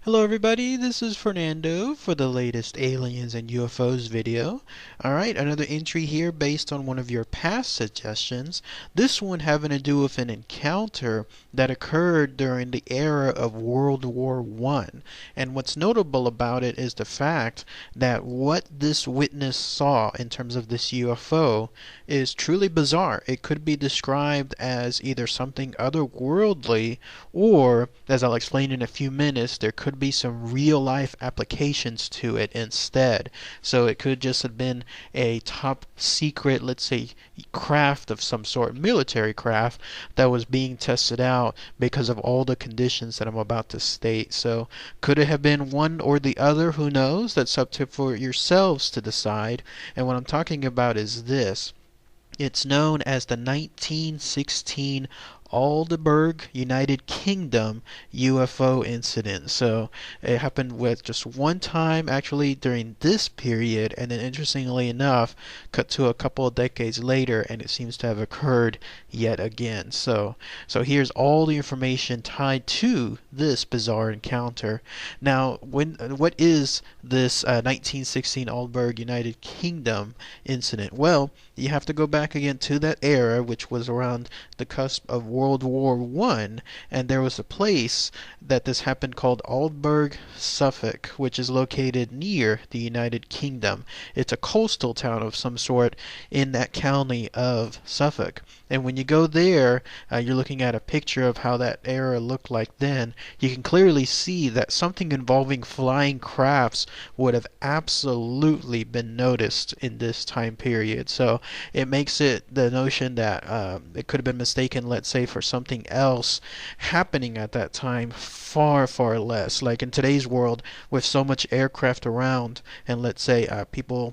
Hello everybody, this is Fernando for the latest Aliens and UFOs video. Alright, another entry here based on one of your past suggestions. This one having to do with an encounter that occurred during the era of World War One. And what's notable about it is the fact that what this witness saw in terms of this UFO is truly bizarre. It could be described as either something otherworldly or, as I'll explain in a few minutes, there could be some real life applications to it instead. So it could just have been a top secret, let's say, craft of some sort, military craft, that was being tested out because of all the conditions that I'm about to state. So could it have been one or the other? Who knows? That's up to for yourselves to decide. And what I'm talking about is this. It's known as the 1916 Aldeburgh, United Kingdom UFO incident. So it happened with just one time actually during this period, and then interestingly enough, cut to a couple of decades later, and it seems to have occurred yet again. So here's all the information tied to this bizarre encounter. Now, what is this 1916 Aldeburgh, United Kingdom incident? Well, you have to go back again to that era, which was around the cusp of World War One, and there was a place that this happened called Aldeburgh, Suffolk, which is located near the United Kingdom. It's a coastal town of some sort in that county of Suffolk. And when you go there, you're looking at a picture of how that era looked like then. You can clearly see that something involving flying crafts would have absolutely been noticed in this time period. So it makes it the notion that it could have been mistaken, let's say, for something else happening at that time, far, far less. Like in today's world, with so much aircraft around, and let's say people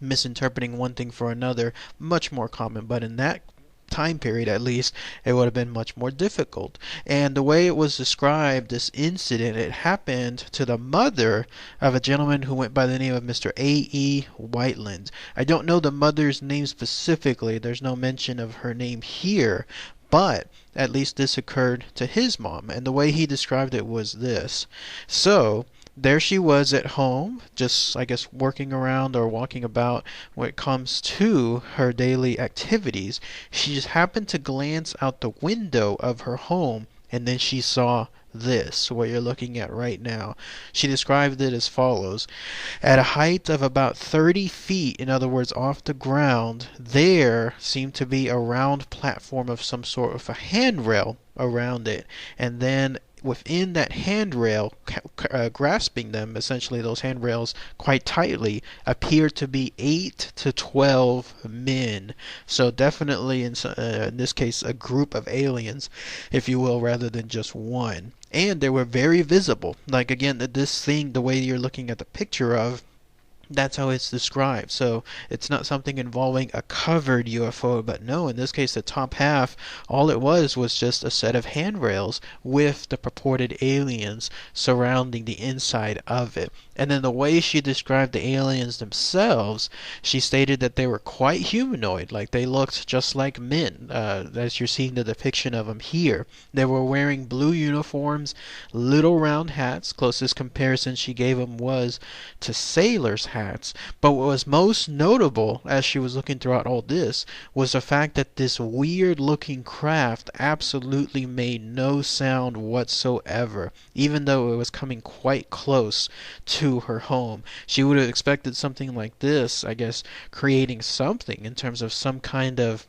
misinterpreting one thing for another, much more common. But in that time period, at least, it would have been much more difficult. And the way it was described, this incident, it happened to the mother of a gentleman who went by the name of Mr. A.E. Whiteland. I don't know the mother's name specifically. There's no mention of her name here, but at least this occurred to his mom, and the way he described it was this. So there she was at home, just, I guess, working around or walking about when it comes to her daily activities. She just happened to glance out the window of her home, and then she saw this, what you're looking at right now. She described it as follows. At a height of about 30 feet, in other words, off the ground, there seemed to be a round platform of some sort of a handrail around it. And then within that handrail, grasping them, essentially those handrails quite tightly, appeared to be 8 to 12 men. So definitely in this case a group of aliens, if you will, rather than just one. And they were very visible. Like again, this thing, the way you're looking at the picture of, that's how it's described. So it's not something involving a covered UFO, but no, in this case the top half, all it was just a set of handrails with the purported aliens surrounding the inside of it. And then the way she described the aliens themselves, she stated that they were quite humanoid, like they looked just like men, as you're seeing the depiction of them here. They were wearing blue uniforms, little round hats. Closest comparison she gave them was to sailors' hats. But what was most notable, as she was looking throughout all this, was the fact that this weird looking craft absolutely made no sound whatsoever, even though it was coming quite close to her home. She would have expected something like this, I guess, creating something in terms of some kind of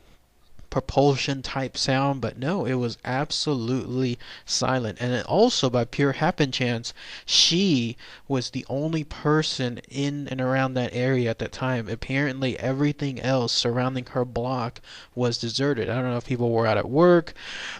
propulsion type sound, but no, it was absolutely silent. And it also, by pure happen chance, she was the only person in and around that area at that time. Apparently everything else surrounding her block was deserted. I don't know if people were out at work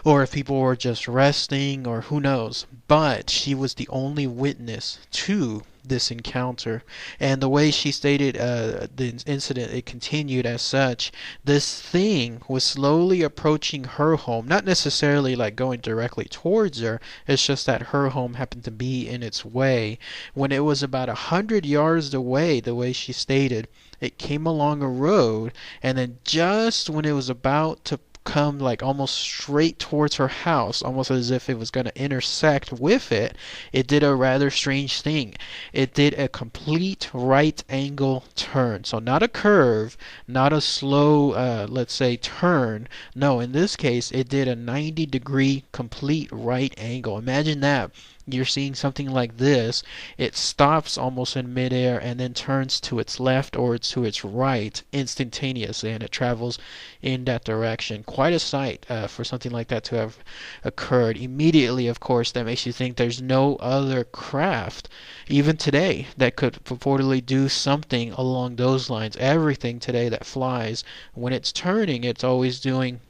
or if people were just resting or who knows, but she was the only witness to this encounter. And the way she stated the incident, it continued as such. This thing was slowly approaching her home, not necessarily like going directly towards her. It's just that her home happened to be in its way. When it was about 100 yards away, the way she stated, it came along a road, and then just when it was about to come like almost straight towards her house, almost as if it was going to intersect with it, it did a rather strange thing. It did a complete right angle turn. So not a curve, not a slow, let's say, turn. No, in this case, it did a 90-degree complete right angle. Imagine that. You're seeing something like this. It stops almost in midair and then turns to its left or to its right instantaneously, and it travels in that direction. Quite a sight for something like that to have occurred. Immediately, of course, that makes you think there's no other craft, even today, that could purportedly do something along those lines. Everything today that flies, when it's turning, it's always doing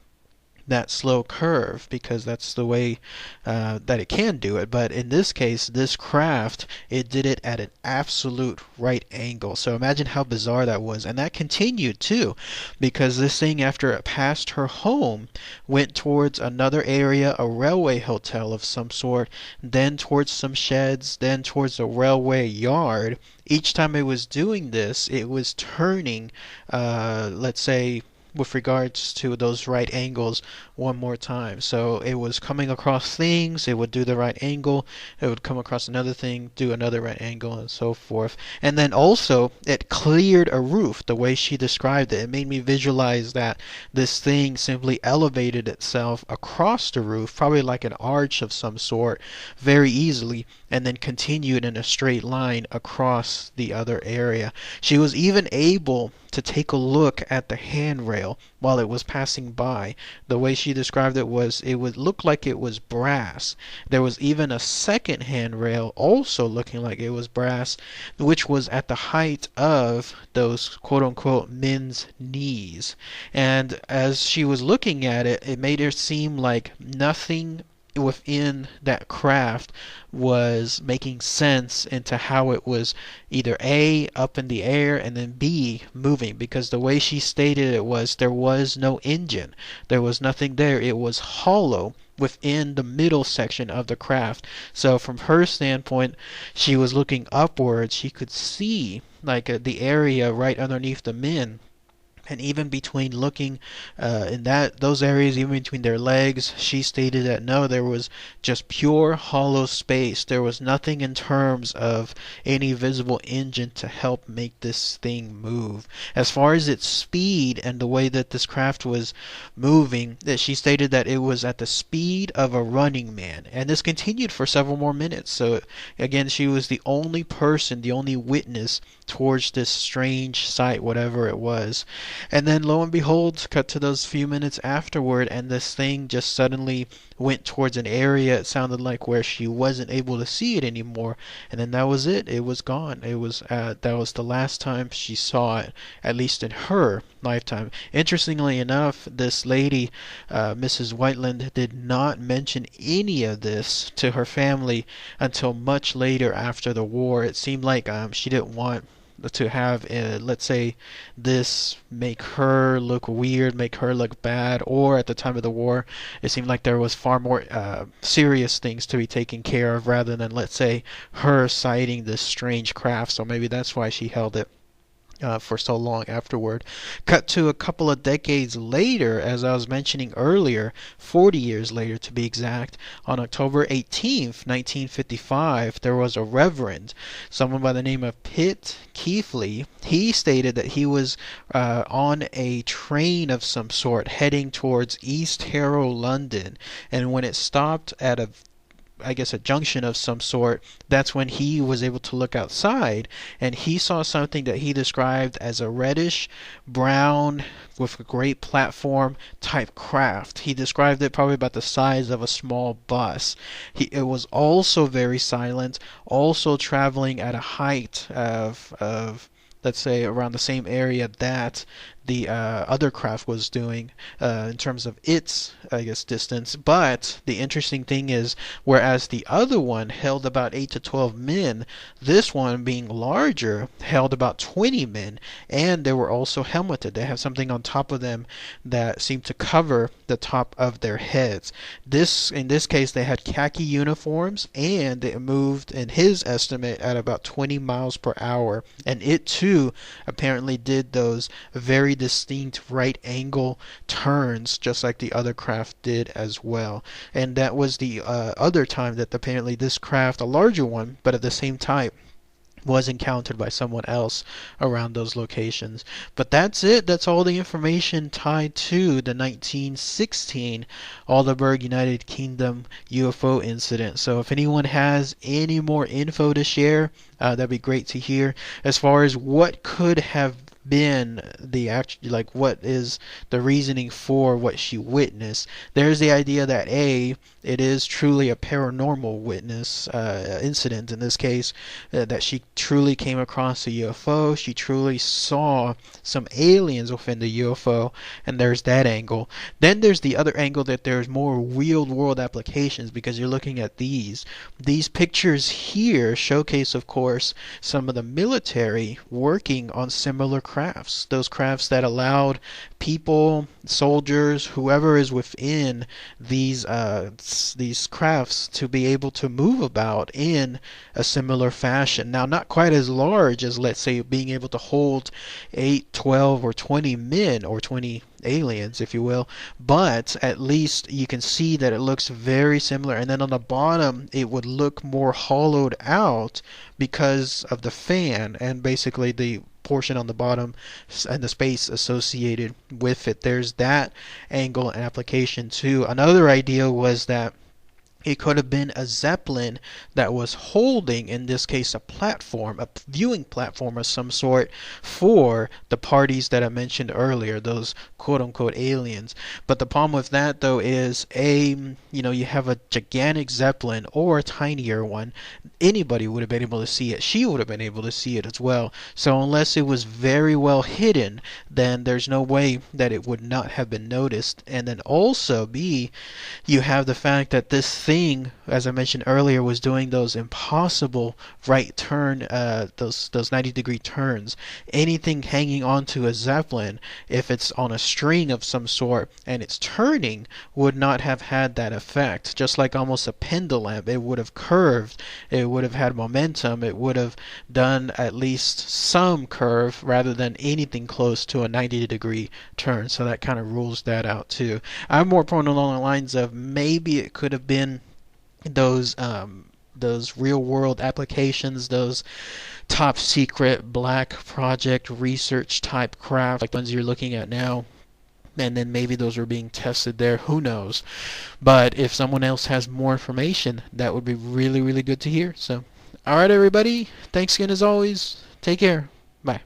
that slow curve because that's the way that it can do it. But in this case, this craft, it did it at an absolute right angle. So imagine how bizarre that was. And that continued too, because this thing, after it passed her home, went towards another area, a railway hotel of some sort, then towards some sheds, then towards a railway yard. Each time it was doing this, it was turning, let's say, with regards to those right angles one more time. So it was coming across things, it would do the right angle, it would come across another thing, do another right angle, and so forth. And then also, it cleared a roof the way she described it. It made me visualize that this thing simply elevated itself across the roof, probably like an arch of some sort, very easily, and then continued in a straight line across the other area. She was even able to take a look at the handrail while it was passing by. The way she described it was, it would look like it was brass. There was even a second handrail also looking like it was brass, which was at the height of those quote-unquote men's knees. And as she was looking at it, it made her seem like nothing within that craft was making sense into how it was either A, up in the air, and then B, moving, because the way she stated it was there was no engine. There was nothing there. It was hollow within the middle section of the craft. So from her standpoint, she was looking upwards. She could see like the area right underneath the men. And even between looking in those areas, even between their legs, she stated that no, there was just pure hollow space. There was nothing in terms of any visible engine to help make this thing move. As far as its speed and the way that this craft was moving, that she stated that it was at the speed of a running man. And this continued for several more minutes. So again, she was the only person, the only witness towards this strange sight, whatever it was. And then lo and behold, cut to those few minutes afterward, and this thing just suddenly went towards an area, it sounded like, where she wasn't able to see it anymore. And then that was it. It was gone. It was that was the last time she saw it, at least in her lifetime. Interestingly enough, this lady, Mrs. Whiteland, did not mention any of this to her family until much later after the war. It seemed like she didn't want to have, let's say, this make her look weird, make her look bad, or at the time of the war, it seemed like there was far more serious things to be taken care of rather than, let's say, her citing this strange craft. So maybe that's why she held it for so long afterward. Cut to a couple of decades later, as I was mentioning earlier, 40 years later to be exact, on October 18th, 1955, there was a reverend, someone by the name of Pitt Keithley. He stated that he was on a train of some sort heading towards East Harrow, London, and when it stopped at a junction of some sort, that's when he was able to look outside, and he saw something that he described as a reddish brown with a great platform type craft. He described it probably about the size of a small bus. It was also very silent, also traveling at a height of let's say around the same area that the other craft was doing in terms of its, distance. But the interesting thing is, whereas the other one held about 8 to 12 men, this one, being larger, held about 20 men, and they were also helmeted. They have something on top of them that seemed to cover the top of their heads. In this case, they had khaki uniforms, and it moved, in his estimate, at about 20 miles per hour. And it too apparently did those very very distinct right angle turns, just like the other craft did as well. And that was the other time that apparently this craft, a larger one, but at the same type, was encountered by someone else around those locations. But that's it. That's all the information tied to the 1916 Aldeburgh, United Kingdom UFO incident. So if anyone has any more info to share, that'd be great to hear. As far as what could have been the actual, like, what is the reasoning for what she witnessed, there's the idea that it is truly a paranormal witness incident in this case, that she truly came across a UFO, she truly saw some aliens within the UFO, and there's that angle. Then there's the other angle, that there's more real world applications, because you're looking at these pictures here showcase, of course, some of the military working on similar crafts, those crafts that allowed people, soldiers, whoever is within these crafts to be able to move about in a similar fashion. Now, not quite as large as, let's say, being able to hold 8, 12, or 20 men, or 20 aliens, if you will, but at least you can see that it looks very similar. And then on the bottom, it would look more hollowed out because of the fan and basically the portion on the bottom and the space associated with it. There's that angle and application too. Another idea was that it could have been a Zeppelin that was holding, in this case, a platform, a viewing platform of some sort for the parties that I mentioned earlier, those quote-unquote aliens. But the problem with that, though, is you have a gigantic Zeppelin or a tinier one. Anybody would have been able to see it. She would have been able to see it as well. So unless it was very well hidden, then there's no way that it would not have been noticed. And then also, B, you have the fact that this thing, as I mentioned earlier, was doing those impossible right turn, those 90-degree turns. Anything hanging onto a Zeppelin, if it's on a string of some sort and it's turning, would not have had that effect. Just like almost a pendulum, it would have curved, it would have had momentum, it would have done at least some curve rather than anything close to a 90-degree turn. So that kind of rules that out too. I'm more prone along the lines of maybe it could have been those real world applications, those top secret black project research type craft, like ones you're looking at now, and then maybe those are being tested there. Who knows? But if someone else has more information, that would be really, really good to hear. So, all right, everybody. Thanks again as always. Take care. Bye.